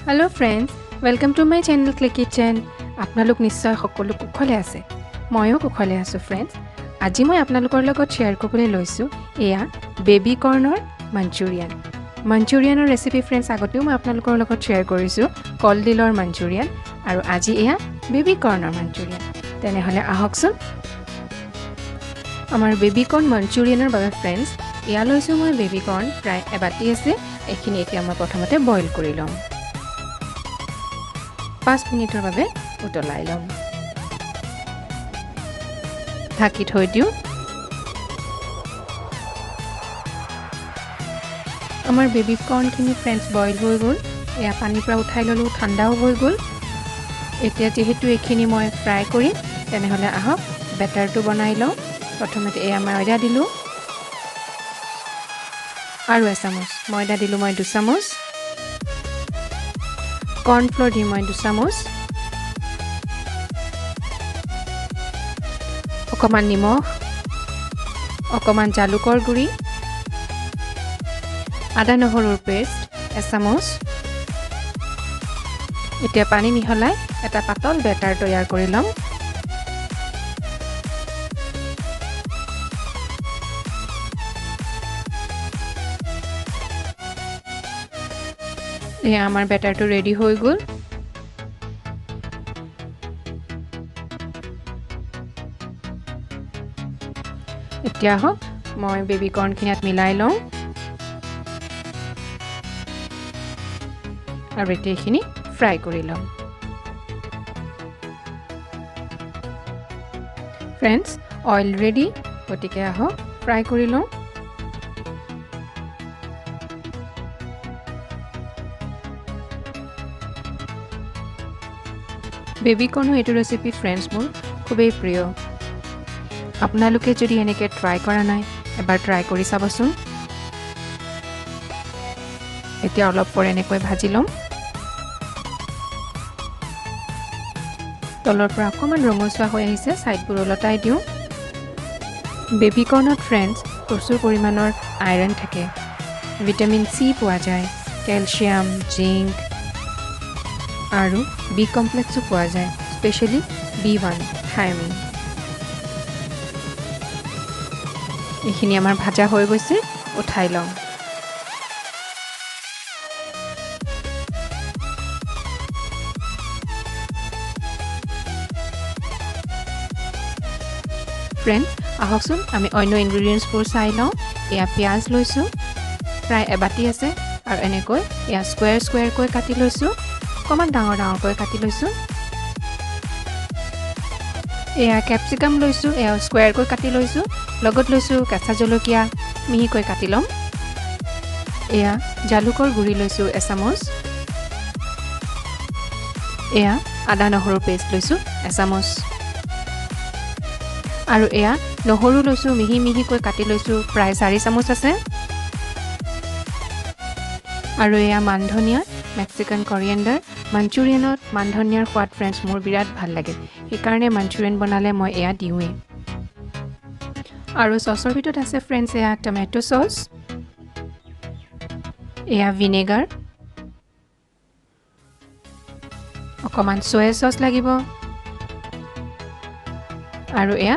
Hello friends, welcome to my channel Click Kitchen. আপোনালোক নিশ্চয় সকলো কুশলে আছে। ময়ো কুশলে আছো friends. আজি মই আপোনালোকৰ লগত শেয়াৰ কৰিবলৈ লৈছো এয়া বেবি কৰ্নৰ manchurian. Manchurianৰ ৰেচিপি friends আগতেও মই আপোনালোকৰ লগত শেয়াৰ কৰিছো কলডিলৰ manchurian আৰু আজি এয়া বেবি কৰ্নৰ manchurian. তেনেহলে আহকচোন। আমাৰ বেবি কৰ্ন manchurianৰ বাবে friends এয়া লৈছো মই বেবি কৰ্ন প্ৰায় এবাটি আছে। এখিনি এতিয়া মই প্ৰথমতে বইল কৰি লম। 5 মিনিটৰ বাবে উতলাই লম। ঢাকি থৈ দিও। আমাৰ বেবি কৰ্নখিনি ফ্ৰেন্ডছ বইল হৈ গ'ল। এয়া পানীৰ পৰা উঠাই ললো, ঠাণ্ডাও হৈ গ'ল। এতিয়া যেহেতু এখিনি মই ফ্ৰাই কৰিম, তেনেহলে আহক বেটাৰটো বনাই লওঁ। প্ৰথমতে এয়া ময়দা দিলো। আৰু এচামুচ ময়দা দিলো মই 2 চামুচ। cornflour দি মই 2 চামুচ। অকমান নিমখ, অকমান জালুকৰ গুৰি, আদা নহৰুৰ পেষ্ট 1 চামুচ। এতিয়া পানী মিহলাই এটা পাতল বেটাৰ তৈয়াৰ কৰি লম। এয়া আমাৰ বেটাৰটো ৰেডি হৈ গ'ল। এতিয়া হক মই বেবি কৰ্নখিনিত মিলাই লওঁ। আৰু এতিয়া এখিনি ফ্ৰাই কৰি লম। ফ্ৰেন্ডছ অইল ৰেডি, গতিকে আহক ফ্ৰাই কৰি লওঁ। বেবি কৰ্নৰ এইটো ৰেচিপি ফ্ৰেন্ডছ মোৰ খুবেই প্ৰিয়। আপোনালোকে যদি এনেকৈ ট্ৰাই কৰা নাই, এবাৰ ট্ৰাই কৰি চাবচোন। এতিয়া অলপ পৰ এনেকৈ ভাজি লম। তলৰ পৰা অকমান ৰঙচুৱা হৈ আহিছে, সাইডবোৰ ওলটাই দিওঁ। বেবি কৰ্নত ফ্ৰেন্ডছ প্ৰচুৰ পৰিমাণৰ আইৰণ থাকে। ভিটামিন চি পোৱা যায়, কেলচিয়াম, জিংক আৰু বি কমপ্লেক্সো পোৱা যায়, স্পেচিয়েলি B1 থায়ামিন। এইখিনি আমাৰ ভাজা হৈ গৈছে, উঠাই লওঁ। ফ্ৰেন্ডছ আহকচোন আমি অন্য ইনগ্ৰেডিয়েণ্টছবোৰ চাই লওঁ। এয়া পিঁয়াজ লৈছোঁ, প্ৰায় এবাটি আছে। আৰু এনেকৈ এয়া স্কুৱেৰ স্কুৱেৰকৈ কাটি লৈছোঁ, অকণমান ডাঙৰ ডাঙৰকৈ কাটি লৈছোঁ। এয়া capsicum লৈছোঁ, এয়া স্কুৱেৰকৈ কাটি লৈছোঁ। লগত লৈছোঁ কেঁচা জলকীয়া, মিহিকৈ কাটি ল'ম। এয়া জালুকৰ গুৰি লৈছোঁ 1 চামুচ। এয়া আদা নহৰুৰ পেষ্ট লৈছোঁ 1 চামুচ। আৰু এয়া নহৰু লৈছোঁ, মিহি মিহিকৈ কাটি লৈছোঁ, প্ৰায় 4 চামুচ আছে। আৰু এয়া মানধনিয়া, মেক্সিকান কৰিয়েণ্ডাৰ। মাঞ্চুৰিয়ানত মানধনিয়াৰ সোৱাদ ফ্ৰেন্ডছ মোৰ বিৰাট ভাল লাগে, সেইকাৰণে মাঞ্চুৰিয়ান বনালে মই এয়া দিওঁৱেই। আৰু চচৰ ভিতৰত আছে ফ্ৰেন্ডছ এয়া টমেটো চচ, এয়া ভিনেগাৰ, অকমান soya চচ লাগিব, আৰু এয়া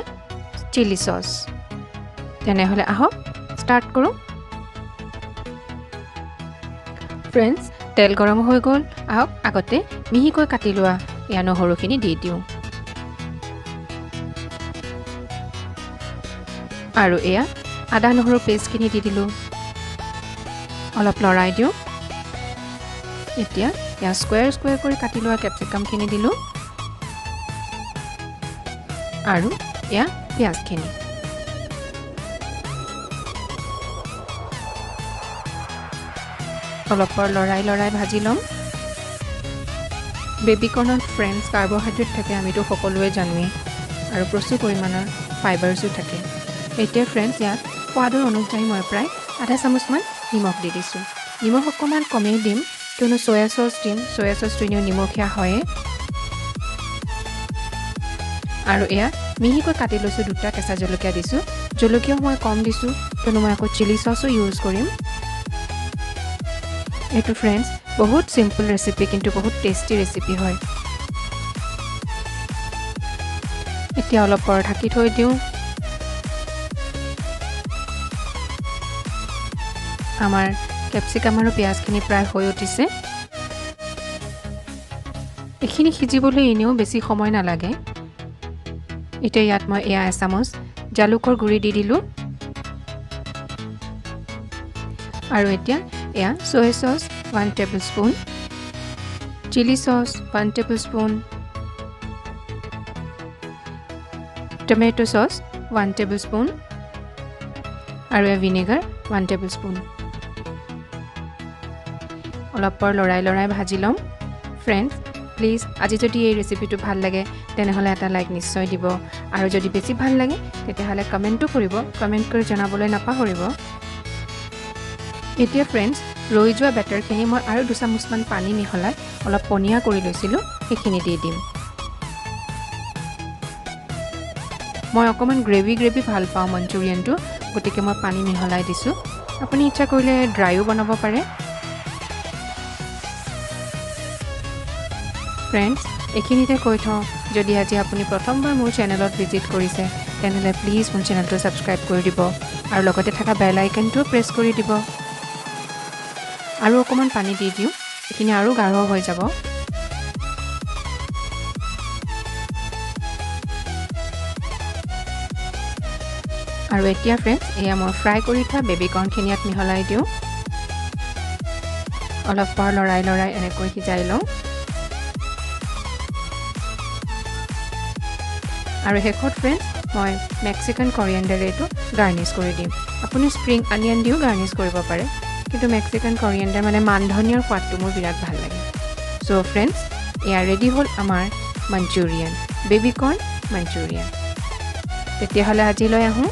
চিলি চচ। তেনেহলে আহক ষ্টাৰ্ট কৰোঁ। ফ্ৰেন্ডছ তেল গৰম হৈ গ'ল, আহক আগতে মিহিকৈ কাটি লোৱা এয়া নহৰুখিনি দি দিওঁ। আৰু এয়া আদা নহৰুৰ পেষ্টখিনি দি দিলোঁ, অলপ লৰাই দিওঁ। এতিয়া এয়া স্কুৱেৰ স্কুৱেৰ কৰি কাটি লোৱা কেপচিকামখিনি দিলোঁ। আৰু এয়া পিঁয়াজখিনি। অলপ পৰ লৰাই লৰাই ভাজি ল'ম। বেবি কৰ্ণত ফ্ৰেন্ডছ কাৰ্বহাইড্ৰেট থাকে, আমিতো সকলোৱে জানোৱেই, আৰু প্ৰচুৰ পৰিমাণৰ ফাইবাৰ্ছো থাকে। এতিয়া ফ্ৰেন্ডছ ইয়াত সোৱাদৰ অনুযায়ী মই প্ৰায় আধা চামুচমান নিমখ দি দিছোঁ। নিমখ অকণমান কমেই দিম, কিয়নো soya চচ দিম, soya চচটো এনেও নিমখীয়া হয়ে। আৰু এয়া মিহিকৈ কাটি লৈছোঁ 2টা কেঁচা জলকীয়া দিছোঁ। জলকীয়াও মই কম দিছোঁ, কিয়নো মই আকৌ চিলি চচো ইউজ কৰিম। এইটো ফ্ৰেন্ডছ বহুত সিম্পল ৰেচিপি কিন্তু বহুত টেষ্টি ৰেচিপি হয় এতিয়া অলপ পৰ ঢাকি থৈ দিওঁ আমাৰ ক্যাপসিকাম আৰু পিয়াজখিনি প্ৰায় হৈ উঠিছে এখিনি সিজিবলৈ এনেও বেছি সময় নালাগে এতিয়া ইয়াত মই এয়া এচামুচ জালুকৰ গুৰি দি দিলোঁ আৰু এতিয়া এয়া soy sauce 1 tablespoon chili sauce 1 tablespoon tomato sauce 1 tablespoon আৰু vinegar 1 tablespoon অলপ পৰ লৰাই ভাজি লম ফ্ৰেন্ডছ প্লিজ আজি যদি এই ৰেচিপিটো ভাল লাগে তেনেহলে এটা লাইক নিশ্চয় দিব আৰু যদি বেছি ভাল লাগে তেতিয়াহলে কমেন্টও কৰিব কমেন্ট কৰি জনাবলৈ নাপাহৰিব এতিয়া ফ্ৰেন্ডছ ৰৈ যোৱা বেটাৰখিনি মই আৰু 2 চামুচমান পানী মিহলাই অলপ পনিয়া কৰি লৈছিলোঁ সেইখিনি দি দিম মই অকমান গ্ৰেভি ভাল পাওঁ manchurianটো গতিকে মই পানী মিহলাই দিছোঁ আপুনি ইচ্ছা কৰিলে ড্ৰাইও বনাব পাৰে ফ্ৰেন্ডছ এখিনিতে কৈ থওঁ যদি আজি আপুনি প্ৰথমবাৰ মোৰ চেনেলত ভিজিট কৰিছে তেনেহলে প্লিজ মোৰ চেনেলটো সাবস্ক্ৰাইব কৰি দিব আৰু লগতে থকা বেল আইকনটো প্ৰেছ কৰি দিব আৰু অকমান পানী দি দিওঁ এখিনি আৰু গাঢ় হৈ যাব আৰু এতিয়া ফ্ৰেন্ডছ এয়া মই ফ্ৰাই কৰি থোৱা বেবি কৰ্নখিনি ইয়াত মিহলাই দিওঁ অলপ পৰ লৰাই এনেকৈ সিজাই লওঁ আৰু হেকত ফ্ৰেন্ডছ মই মেক্সিকান coriender এটো গাৰ্নিশ কৰি দিম আপুনি স্প্ৰিং অনিয়ন দিও গাৰ্নিশ কৰিব পাৰে কিন্তু মেক্সিকান coriender মানে মানধনিয়াৰ সোৱাদটো মোৰ বিৰাট ভাল লাগে সো ফ্ৰেন্ডছ এয়া ৰেডি হ'ল আমাৰ manchurian বেবি কৰ্ন manchurian তেতিয়াহলে আজিলৈ আহোঁ